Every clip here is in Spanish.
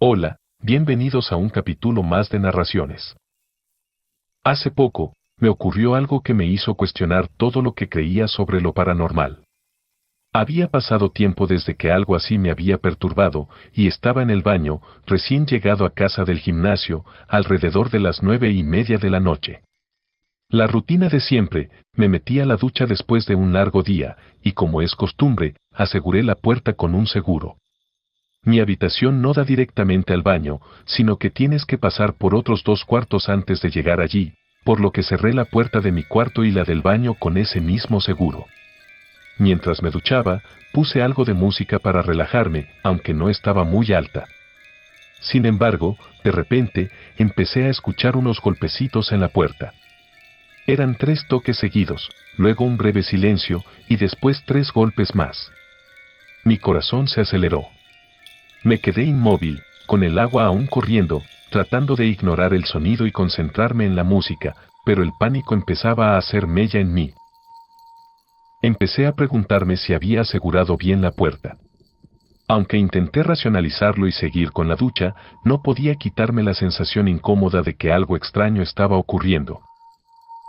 Hola, bienvenidos a un capítulo más de Narraciones. Hace poco, me ocurrió algo que me hizo cuestionar todo lo que creía sobre lo paranormal. Había pasado tiempo desde que algo así me había perturbado, y estaba en el baño, recién llegado a casa del gimnasio, alrededor de las 9:30 de la noche. La rutina de siempre, me metí a la ducha después de un largo día, y como es costumbre, aseguré la puerta con un seguro. Mi habitación no da directamente al baño, sino que tienes que pasar por otros 2 cuartos antes de llegar allí, por lo que cerré la puerta de mi cuarto y la del baño con ese mismo seguro. Mientras me duchaba, puse algo de música para relajarme, aunque no estaba muy alta. Sin embargo, de repente, empecé a escuchar unos golpecitos en la puerta. Eran 3 toques seguidos, luego un breve silencio, y después 3 golpes más. Mi corazón se aceleró. Me quedé inmóvil, con el agua aún corriendo, tratando de ignorar el sonido y concentrarme en la música, pero el pánico empezaba a hacer mella en mí. Empecé a preguntarme si había asegurado bien la puerta. Aunque intenté racionalizarlo y seguir con la ducha, no podía quitarme la sensación incómoda de que algo extraño estaba ocurriendo.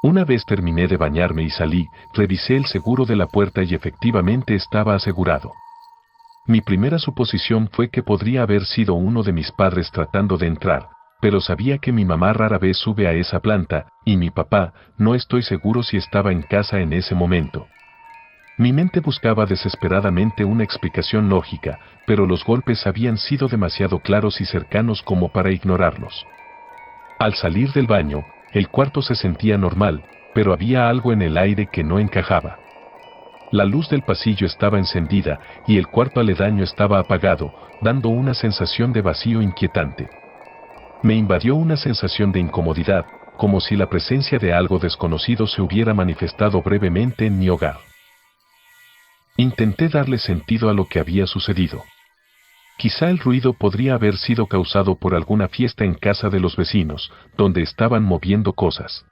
Una vez terminé de bañarme y salí, revisé el seguro de la puerta y efectivamente estaba asegurado. Mi primera suposición fue que podría haber sido uno de mis padres tratando de entrar, pero sabía que mi mamá rara vez sube a esa planta, y mi papá, no estoy seguro si estaba en casa en ese momento. Mi mente buscaba desesperadamente una explicación lógica, pero los golpes habían sido demasiado claros y cercanos como para ignorarlos. Al salir del baño, el cuarto se sentía normal, pero había algo en el aire que no encajaba. La luz del pasillo estaba encendida y el cuarto aledaño estaba apagado, dando una sensación de vacío inquietante. Me invadió una sensación de incomodidad, como si la presencia de algo desconocido se hubiera manifestado brevemente en mi hogar. Intenté darle sentido a lo que había sucedido. Quizá el ruido podría haber sido causado por alguna fiesta en casa de los vecinos, donde estaban moviendo cosas.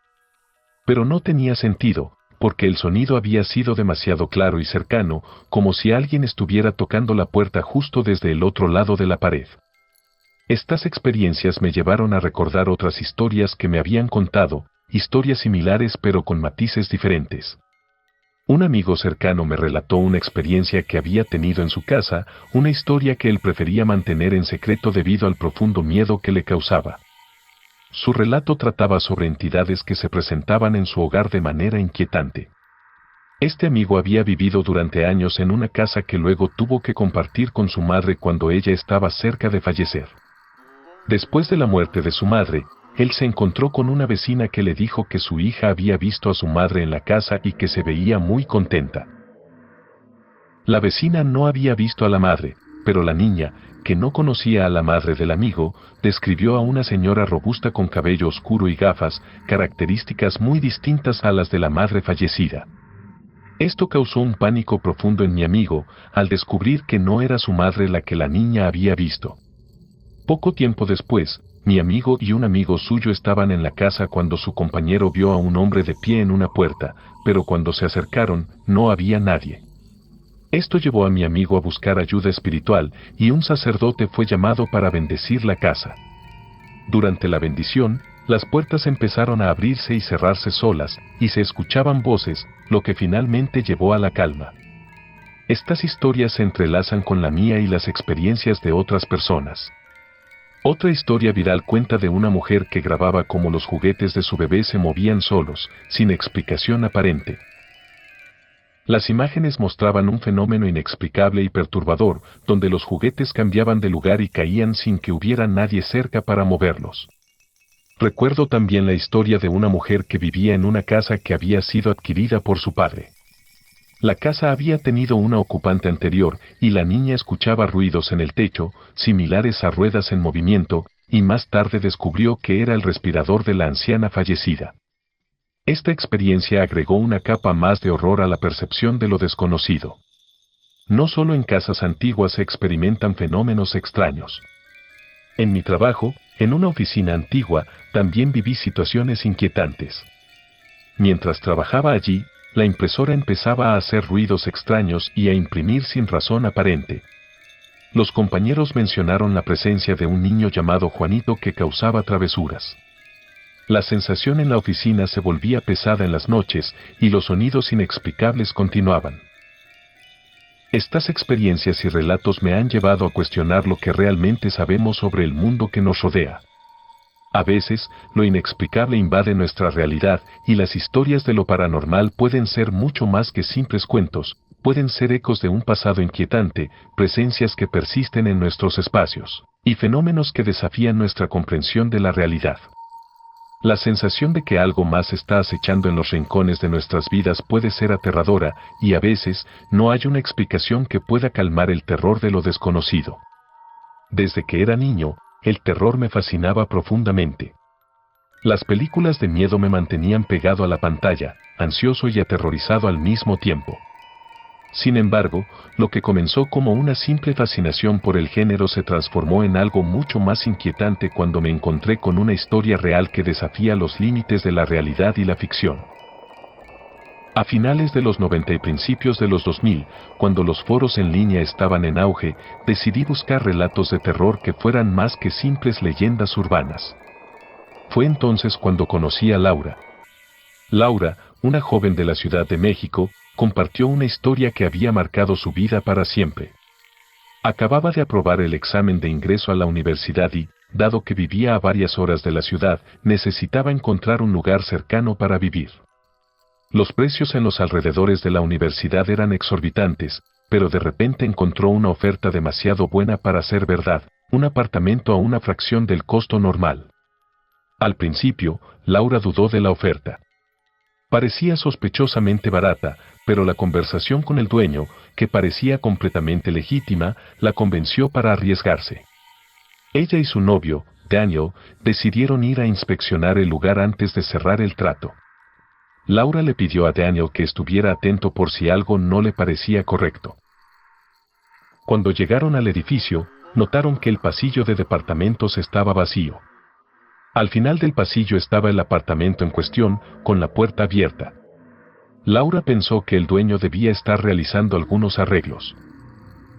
Pero no tenía sentido, porque el sonido había sido demasiado claro y cercano, como si alguien estuviera tocando la puerta justo desde el otro lado de la pared. Estas experiencias me llevaron a recordar otras historias que me habían contado, historias similares pero con matices diferentes. Un amigo cercano me relató una experiencia que había tenido en su casa, una historia que él prefería mantener en secreto debido al profundo miedo que le causaba. Su relato trataba sobre entidades que se presentaban en su hogar de manera inquietante. Este amigo había vivido durante años en una casa que luego tuvo que compartir con su madre cuando ella estaba cerca de fallecer. Después de la muerte de su madre, él se encontró con una vecina que le dijo que su hija había visto a su madre en la casa y que se veía muy contenta. La vecina no había visto a la madre, pero la niña, que no conocía a la madre del amigo, describió a una señora robusta con cabello oscuro y gafas, características muy distintas a las de la madre fallecida. Esto causó un pánico profundo en mi amigo, al descubrir que no era su madre la que la niña había visto. Poco tiempo después, mi amigo y un amigo suyo estaban en la casa cuando su compañero vio a un hombre de pie en una puerta, pero cuando se acercaron, no había nadie. Esto llevó a mi amigo a buscar ayuda espiritual, y un sacerdote fue llamado para bendecir la casa. Durante la bendición, las puertas empezaron a abrirse y cerrarse solas, y se escuchaban voces, lo que finalmente llevó a la calma. Estas historias se entrelazan con la mía y las experiencias de otras personas. Otra historia viral cuenta de una mujer que grababa cómo los juguetes de su bebé se movían solos, sin explicación aparente. Las imágenes mostraban un fenómeno inexplicable y perturbador, donde los juguetes cambiaban de lugar y caían sin que hubiera nadie cerca para moverlos. Recuerdo también la historia de una mujer que vivía en una casa que había sido adquirida por su padre. La casa había tenido una ocupante anterior, y la niña escuchaba ruidos en el techo, similares a ruedas en movimiento, y más tarde descubrió que era el respirador de la anciana fallecida. Esta experiencia agregó una capa más de horror a la percepción de lo desconocido. No solo en casas antiguas se experimentan fenómenos extraños. En mi trabajo, en una oficina antigua, también viví situaciones inquietantes. Mientras trabajaba allí, la impresora empezaba a hacer ruidos extraños y a imprimir sin razón aparente. Los compañeros mencionaron la presencia de un niño llamado Juanito que causaba travesuras. La sensación en la oficina se volvía pesada en las noches y los sonidos inexplicables continuaban. Estas experiencias y relatos me han llevado a cuestionar lo que realmente sabemos sobre el mundo que nos rodea. A veces, lo inexplicable invade nuestra realidad y las historias de lo paranormal pueden ser mucho más que simples cuentos, pueden ser ecos de un pasado inquietante, presencias que persisten en nuestros espacios, y fenómenos que desafían nuestra comprensión de la realidad. La sensación de que algo más está acechando en los rincones de nuestras vidas puede ser aterradora, y a veces, no hay una explicación que pueda calmar el terror de lo desconocido. Desde que era niño, el terror me fascinaba profundamente. Las películas de miedo me mantenían pegado a la pantalla, ansioso y aterrorizado al mismo tiempo. Sin embargo, lo que comenzó como una simple fascinación por el género se transformó en algo mucho más inquietante cuando me encontré con una historia real que desafía los límites de la realidad y la ficción. A finales de los 90 y principios de los 2000, cuando los foros en línea estaban en auge, decidí buscar relatos de terror que fueran más que simples leyendas urbanas. Fue entonces cuando conocí a Laura. Laura, una joven de la Ciudad de México, compartió una historia que había marcado su vida para siempre. Acababa de aprobar el examen de ingreso a la universidad y, dado que vivía a varias horas de la ciudad, necesitaba encontrar un lugar cercano para vivir. Los precios en los alrededores de la universidad eran exorbitantes, pero de repente encontró una oferta demasiado buena para ser verdad, un apartamento a una fracción del costo normal. Al principio, Laura dudó de la oferta. Parecía sospechosamente barata, pero la conversación con el dueño, que parecía completamente legítima, la convenció para arriesgarse. Ella y su novio, Daniel, decidieron ir a inspeccionar el lugar antes de cerrar el trato. Laura le pidió a Daniel que estuviera atento por si algo no le parecía correcto. Cuando llegaron al edificio, notaron que el pasillo de departamentos estaba vacío. Al final del pasillo estaba el apartamento en cuestión, con la puerta abierta. Laura pensó que el dueño debía estar realizando algunos arreglos.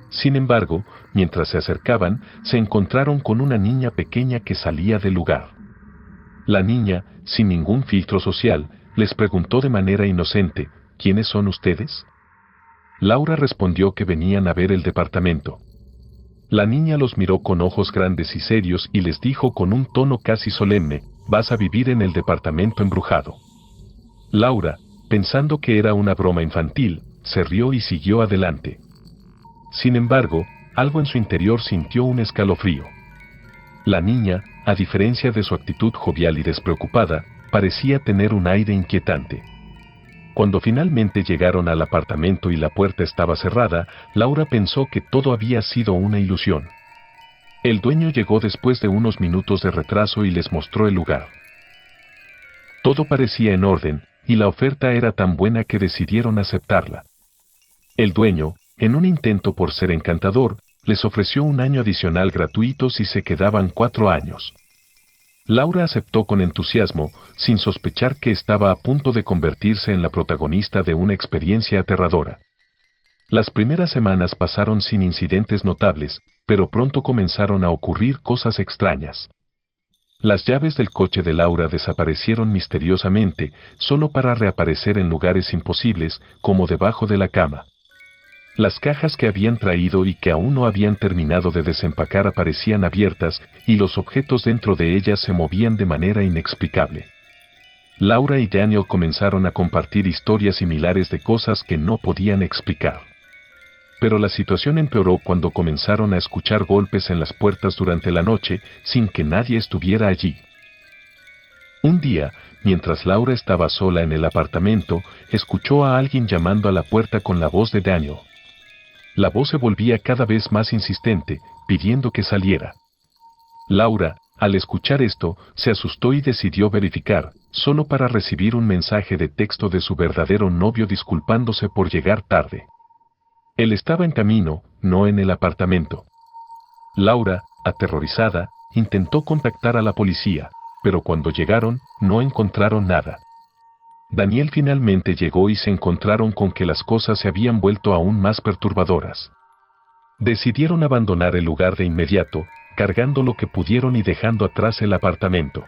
Sin embargo, mientras se acercaban, se encontraron con una niña pequeña que salía del lugar. La niña, sin ningún filtro social, les preguntó de manera inocente, ¿quiénes son ustedes? Laura respondió que venían a ver el departamento. La niña los miró con ojos grandes y serios y les dijo con un tono casi solemne, vas a vivir en el departamento embrujado. Laura, pensando que era una broma infantil, se rió y siguió adelante. Sin embargo, algo en su interior sintió un escalofrío. La niña, a diferencia de su actitud jovial y despreocupada, parecía tener un aire inquietante. Cuando finalmente llegaron al apartamento y la puerta estaba cerrada, Laura pensó que todo había sido una ilusión. El dueño llegó después de unos minutos de retraso y les mostró el lugar. Todo parecía en orden, y la oferta era tan buena que decidieron aceptarla. El dueño, en un intento por ser encantador, les ofreció un año adicional gratuito si se quedaban 4 años. Laura aceptó con entusiasmo, sin sospechar que estaba a punto de convertirse en la protagonista de una experiencia aterradora. Las primeras semanas pasaron sin incidentes notables, pero pronto comenzaron a ocurrir cosas extrañas. Las llaves del coche de Laura desaparecieron misteriosamente, solo para reaparecer en lugares imposibles, como debajo de la cama. Las cajas que habían traído y que aún no habían terminado de desempacar aparecían abiertas, y los objetos dentro de ellas se movían de manera inexplicable. Laura y Daniel comenzaron a compartir historias similares de cosas que no podían explicar. Pero la situación empeoró cuando comenzaron a escuchar golpes en las puertas durante la noche, sin que nadie estuviera allí. Un día, mientras Laura estaba sola en el apartamento, escuchó a alguien llamando a la puerta con la voz de Daniel. La voz se volvía cada vez más insistente, pidiendo que saliera. Laura, al escuchar esto, se asustó y decidió verificar, solo para recibir un mensaje de texto de su verdadero novio disculpándose por llegar tarde. Él estaba en camino, no en el apartamento. Laura, aterrorizada, intentó contactar a la policía, pero cuando llegaron, no encontraron nada. Daniel finalmente llegó y se encontraron con que las cosas se habían vuelto aún más perturbadoras. Decidieron abandonar el lugar de inmediato, cargando lo que pudieron y dejando atrás el apartamento.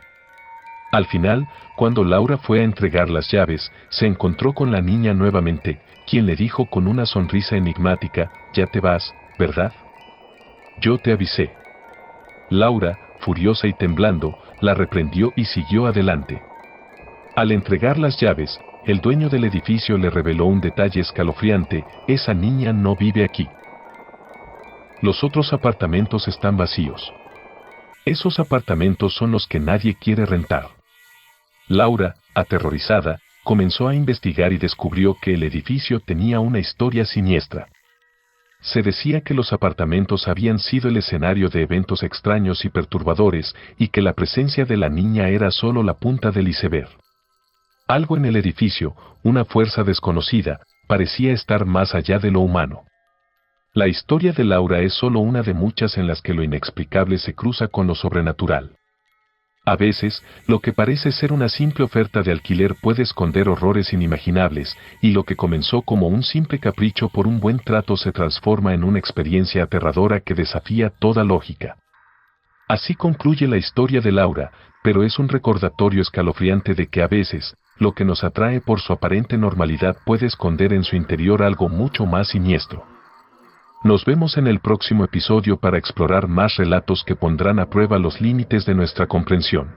Al final, cuando Laura fue a entregar las llaves, se encontró con la niña nuevamente, quien le dijo con una sonrisa enigmática: «Ya te vas, ¿verdad? Yo te avisé». Laura, furiosa y temblando, la reprendió y siguió adelante. Al entregar las llaves, el dueño del edificio le reveló un detalle escalofriante: esa niña no vive aquí. Los otros apartamentos están vacíos. Esos apartamentos son los que nadie quiere rentar. Laura, aterrorizada, comenzó a investigar y descubrió que el edificio tenía una historia siniestra. Se decía que los apartamentos habían sido el escenario de eventos extraños y perturbadores, y que la presencia de la niña era solo la punta del iceberg. Algo en el edificio, una fuerza desconocida, parecía estar más allá de lo humano. La historia de Laura es solo una de muchas en las que lo inexplicable se cruza con lo sobrenatural. A veces, lo que parece ser una simple oferta de alquiler puede esconder horrores inimaginables, y lo que comenzó como un simple capricho por un buen trato se transforma en una experiencia aterradora que desafía toda lógica. Así concluye la historia de Laura, pero es un recordatorio escalofriante de que a veces, lo que nos atrae por su aparente normalidad puede esconder en su interior algo mucho más siniestro. Nos vemos en el próximo episodio para explorar más relatos que pondrán a prueba los límites de nuestra comprensión.